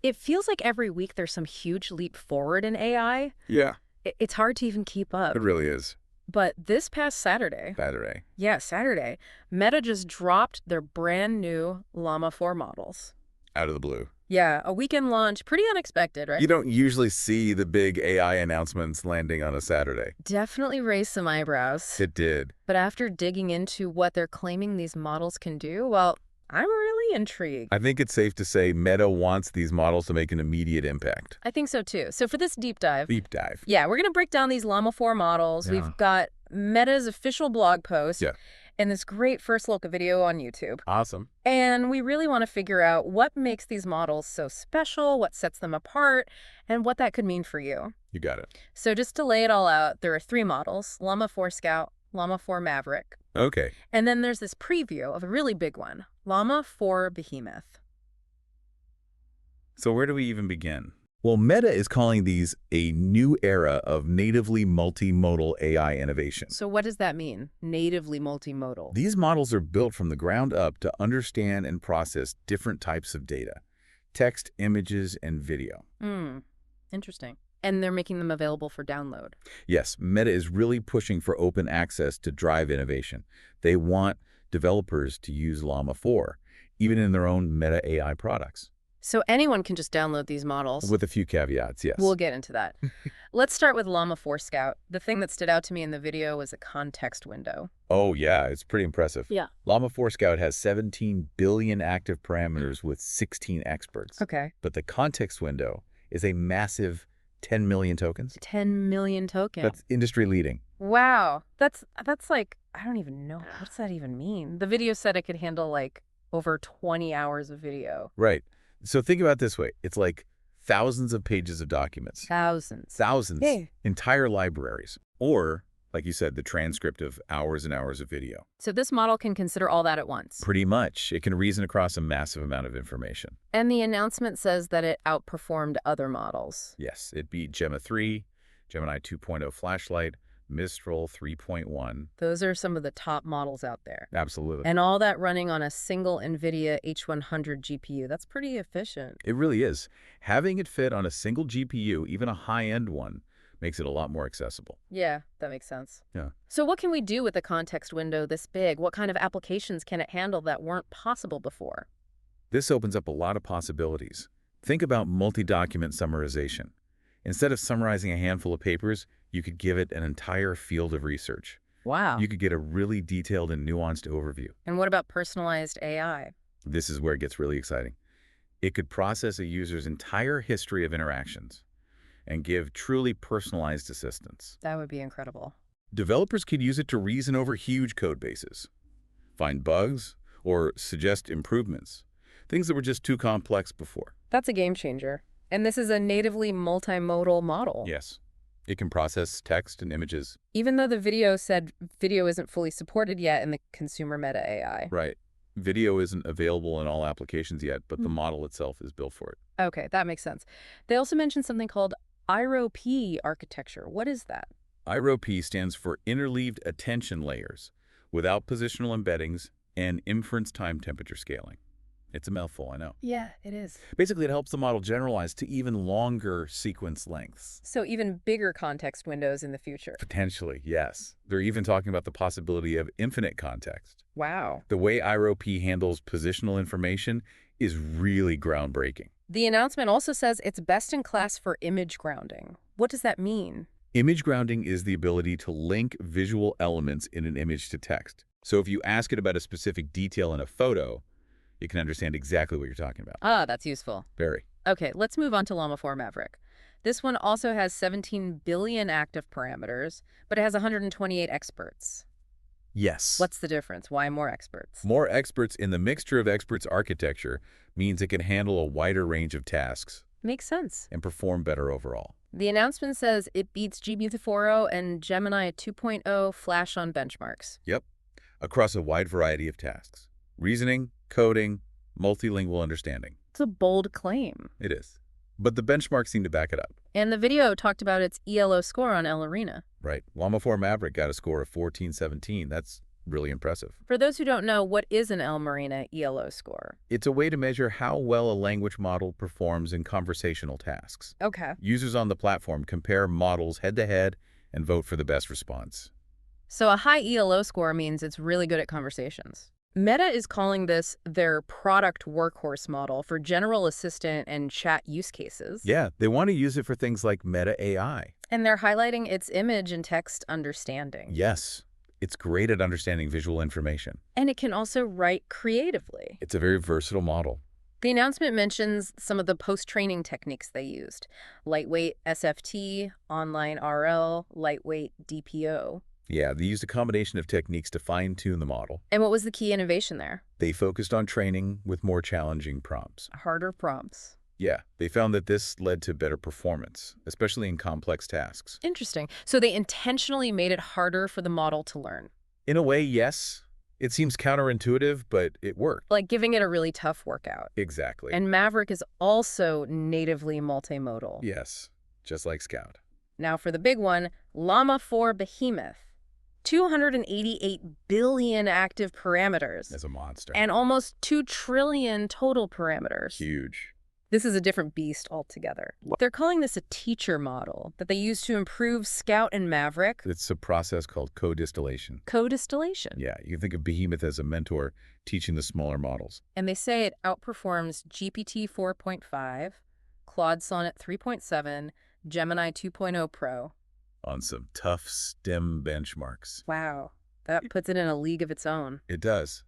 It feels like every week there's some huge leap forward in AI. Yeah, It's hard to even keep up. it really is. But this past Saturday, Saturday. yeah, Saturday, Meta just dropped their brand new Llama 4 models. Out of the blue. Yeah, a weekend launch, pretty unexpected, right? You don't usually see the big AI announcements landing on a Saturday. Definitely raised some eyebrows. It did. But after digging into what they're claiming these models can do, well, I'm really intrigued. I think it's safe to say Meta wants these models to make an immediate impact. I think so too. So for this deep dive, Deep dive. yeah, we're going to break down these Llama 4 models. Yeah. We've got Meta's official blog post Yeah. and this great first look video on YouTube. Awesome. And we really want to figure out what makes these models so special, what sets them apart, and what that could mean for you. You got it. So just to lay it all out, there are 3 models: Llama 4 Scout, Llama 4 Maverick, Okay. and then there's this preview of a really big one, Llama 4 Behemoth. So where do we even begin? Well, Meta is calling these a new era of natively multimodal AI innovation. So what does that mean, natively multimodal? These models are built from the ground up to understand and process different types of data: text, images, and video. Interesting. And they're making them available for download. Yes, Meta is really pushing for open access to drive innovation. They want developers to use Llama 4, even in their own Meta AI products. So anyone can just download these models. With a few caveats, yes. We'll get into that. Let's start with Llama 4 Scout. The thing that stood out to me in the video was a context window. Oh, yeah, it's pretty impressive. Yeah. Llama 4 Scout has 17 billion active parameters with 16 experts. Okay. But the context window is a massive 10 million tokens. 10 million tokens. That's industry leading. Wow. That's like, I don't even know. What does that even mean? The video said it could handle like over 20 hours of video. Right. So think about it this way. It's like thousands of pages of documents. Thousands. Thousands. Hey. Entire libraries. Or, like you said, the transcript of hours and hours of video. So this model can consider all that at once. Pretty much. It can reason across a massive amount of information. And the announcement says that it outperformed other models. Yes, it beat Gemma 3, Gemini 2.0 Flashlight, Mistral 3.1. Those are some of the top models out there. Absolutely. And all that running on a single NVIDIA H100 GPU. That's pretty efficient. It really is. Having it fit on a single GPU, even a high-end one, makes it a lot more accessible. Yeah, that makes sense. Yeah. So what can we do with a context window this big? What kind of applications can it handle that weren't possible before? This opens up a lot of possibilities. Think about multi-document summarization. Instead of summarizing a handful of papers, you could give it an entire field of research. Wow. You could get a really detailed and nuanced overview. And what about personalized AI? This is where it gets really exciting. It could process a user's entire history of interactions and give truly personalized assistance. That would be incredible. Developers could use it to reason over huge code bases, find bugs, or suggest improvements, things that were just too complex before. That's a game changer. And this is a natively multimodal model. Yes. It can process text and images. Even though the video said video isn't fully supported yet in the consumer Meta AI. Right. Video isn't available in all applications yet, but the model itself is built for it. Okay, that makes sense. They also mentioned something called IROP architecture. What is that? IROP stands for interleaved attention layers, without positional embeddings and inference time temperature scaling. It's a mouthful, I know. Yeah, it is. Basically, it helps the model generalize to even longer sequence lengths. So even bigger context windows in the future. Potentially, yes. They're even talking about the possibility of infinite context. Wow. The way IROP handles positional information is really groundbreaking. The announcement also says it's best in class for image grounding. What does that mean? Image grounding is the ability to link visual elements in an image to text. So if you ask it about a specific detail in a photo, it can understand exactly what you're talking about. Ah, that's useful. Very. Okay, let's move on to Llama 4 Maverick. This one also has 17 billion active parameters, but it has 128 experts. Yes. What's the difference? Why more experts? More experts in the mixture of experts architecture means it can handle a wider range of tasks Makes sense. and perform better overall. The announcement says it beats GPT-4o and Gemini 2.0 Flash on benchmarks. Yep. Across a wide variety of tasks. Reasoning, coding, multilingual understanding. It's a bold claim. It is. But the benchmarks seem to back it up. And the video talked about its ELO score on El Arena. Right. Llama 4 Maverick got a score of 1417. That's really impressive. For those who don't know, what is an El Marina ELO score? It's a way to measure how well a language model performs in conversational tasks. Okay. Users on the platform compare models head-to-head and vote for the best response. So a high ELO score means it's really good at conversations. Meta is calling this their product workhorse model for general assistant and chat use cases. Yeah, they want to use it for things like Meta AI. And they're highlighting its image and text understanding. Yes, it's great at understanding visual information. And it can also write creatively. It's a very versatile model. The announcement mentions some of the post-training techniques they used: lightweight SFT, online RL, lightweight DPO. Yeah, they used a combination of techniques to fine-tune the model. And what was the key innovation there? They focused on training with more challenging prompts. Harder prompts. Yeah, they found that this led to better performance, especially in complex tasks. Interesting. So they intentionally made it harder for the model to learn. In a way, yes. It seems counterintuitive, but it worked. Like giving it a really tough workout. Exactly. And Maverick is also natively multimodal. Yes, just like Scout. Now for the big one, Llama 4 Behemoth. 288 billion active parameters. As a monster. And almost 2 trillion total parameters. Huge. This is a different beast altogether. They're calling this a teacher model that they use to improve Scout and Maverick. It's a process called co-distillation. Co-distillation. Yeah, you can think of Behemoth as a mentor teaching the smaller models. And they say it outperforms GPT 4.5, Claude Sonnet 3.7, Gemini 2.0 Pro. On some tough STEM benchmarks. Wow, that puts it in a league of its own. It does.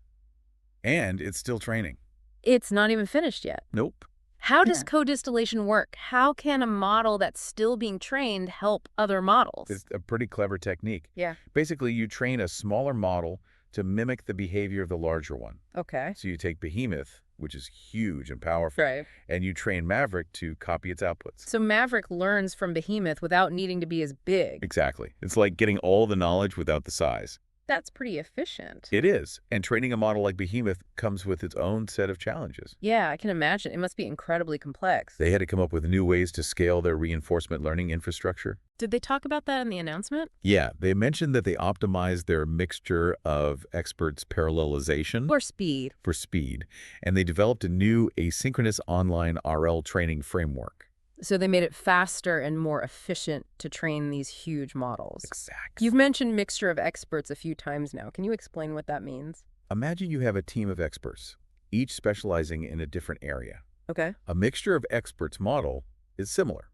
And it's still training. It's not even finished yet. Nope. How does co-distillation work? How can a model that's still being trained help other models? It's a pretty clever technique. Yeah. Basically, you train a smaller model to mimic the behavior of the larger one. Okay. So you take Behemoth, which is huge and powerful, Right. and you train Maverick to copy its outputs. So Maverick learns from Behemoth without needing to be as big. Exactly. It's like getting all the knowledge without the size. That's pretty efficient. It is. And training a model like Behemoth comes with its own set of challenges. Yeah, I can imagine. It must be incredibly complex. They had to come up with new ways to scale their reinforcement learning infrastructure. Did they talk about that in the announcement? Yeah, they mentioned that they optimized their mixture of experts parallelization Or speed? for speed, and they developed a new asynchronous online RL training framework. So they made it faster and more efficient to train these huge models. Exactly. You've mentioned mixture of experts a few times now. Can you explain what that means? Imagine you have a team of experts, each specializing in a different area. Okay. A mixture of experts model is similar.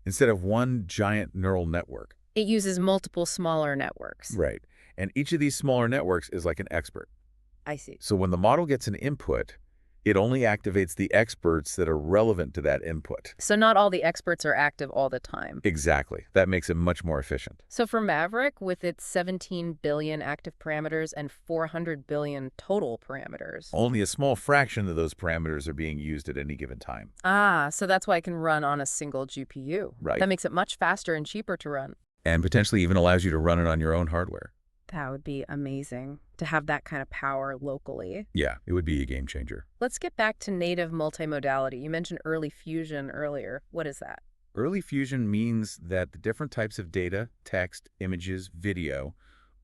Instead of one giant neural network. It uses multiple smaller networks. Right. And each of these smaller networks is like an expert. I see. So when the model gets an input, it only activates the experts that are relevant to that input. So not all the experts are active all the time. Exactly. That makes it much more efficient. So for Maverick, with its 17 billion active parameters and 400 billion total parameters. Only a small fraction of those parameters are being used at any given time. Ah, so that's why it can run on a single GPU. Right. That makes it much faster and cheaper to run. And potentially even allows you to run it on your own hardware. That would be amazing to have that kind of power locally. Yeah, it would be a game changer. Let's get back to native multimodality. You mentioned early fusion earlier. What is that? Early fusion means that the different types of data, text, images, video,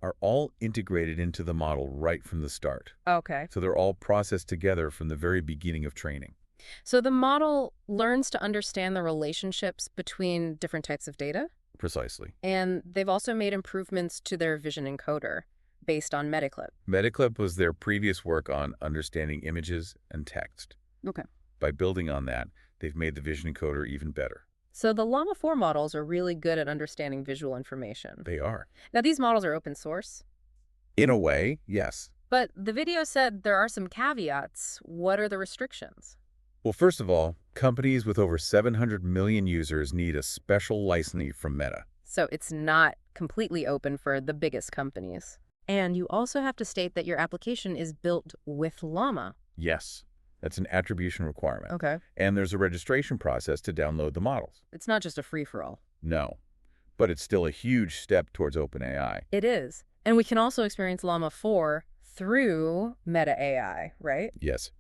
are all integrated into the model right from the start. Okay. So they're all processed together from the very beginning of training. So the model learns to understand the relationships between different types of data? Precisely. And they've also made improvements to their vision encoder based on Metaclip. Metaclip was their previous work on understanding images and text. Okay. By building on that, they've made the vision encoder even better. So the Llama 4 models are really good at understanding visual information. They are. Now, these models are open source, In a way, yes. but the video said there are some caveats. What are the restrictions? Well, first of all, companies with over 700 million users need a special licensing from Meta. So it's not completely open for the biggest companies. And you also have to state that your application is built with Llama. Yes, that's an attribution requirement. Okay. And there's a registration process to download the models. It's not just a free-for-all. No, but it's still a huge step towards OpenAI. It is. And we can also experience Llama 4 through Meta AI, right? Yes,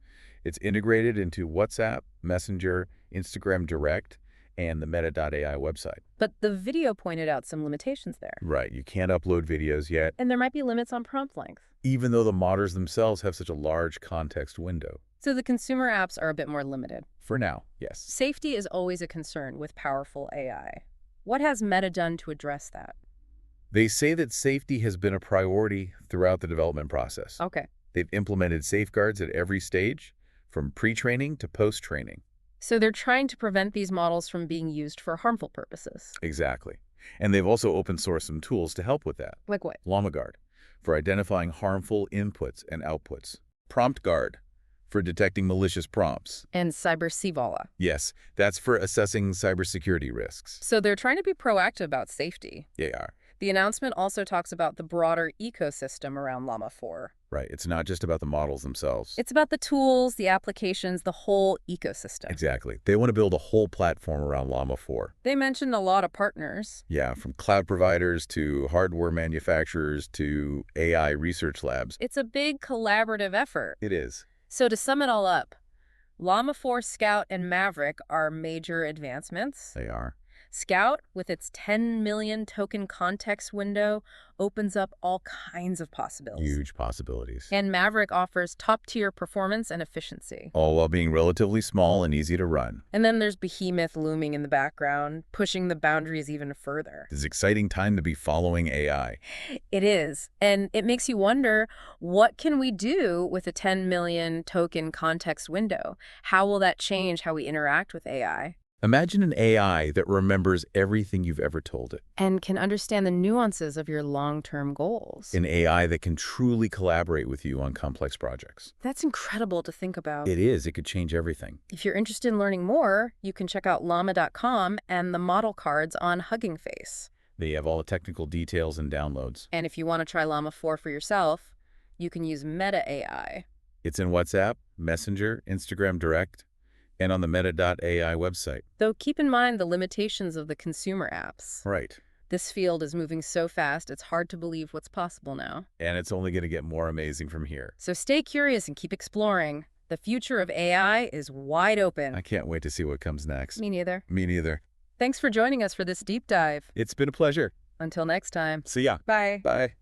it's integrated into WhatsApp, Messenger, Instagram Direct, and the Meta.ai website. But the video pointed out some limitations there. Right, you can't upload videos yet, And there might be limits on prompt length. even though the models themselves have such a large context window. So the consumer apps are a bit more limited. For now, yes. Safety is always a concern with powerful AI. What has Meta done to address that? They say that safety has been a priority throughout the development process. Okay. They've implemented safeguards at every stage, from pre-training to post-training. So they're trying to prevent these models from being used for harmful purposes. Exactly. And they've also open sourced some tools to help with that. Like what? Llama Guard, for identifying harmful inputs and outputs. Prompt Guard, for detecting malicious prompts. And Cyber Sivala. Yes, that's for assessing cybersecurity risks. So they're trying to be proactive about safety. They are. The announcement also talks about the broader ecosystem around Llama 4. Right, it's not just about the models themselves. It's about the tools, the applications, the whole ecosystem. Exactly. They want to build a whole platform around Llama 4. They mentioned a lot of partners. Yeah, from cloud providers to hardware manufacturers to AI research labs. It's a big collaborative effort. It is. So to sum it all up, Llama 4 Scout and Maverick are major advancements. They are. Scout, with its 10 million token context window, opens up all kinds of possibilities. Huge possibilities. And Maverick offers top-tier performance and efficiency. All while being relatively small and easy to run. And then there's Behemoth looming in the background, pushing the boundaries even further. It's an exciting time to be following AI. It is. And it makes you wonder, what can we do with a 10 million token context window? How will that change how we interact with AI? Imagine an AI that remembers everything you've ever told it. And can understand the nuances of your long-term goals. An AI that can truly collaborate with you on complex projects. That's incredible to think about. It is. It could change everything. If you're interested in learning more, you can check out llama.com and the model cards on Hugging Face. They have all the technical details and downloads. And if you want to try Llama 4 for yourself, you can use Meta AI. It's in WhatsApp, Messenger, Instagram Direct, and on the Meta.ai website. Though keep in mind the limitations of the consumer apps. Right. This field is moving so fast, it's hard to believe what's possible now. And it's only going to get more amazing from here. So stay curious and keep exploring. The future of AI is wide open. I can't wait to see what comes next. Me neither. Me neither. Thanks for joining us for this deep dive. It's been a pleasure. Until next time. See ya. Bye. Bye.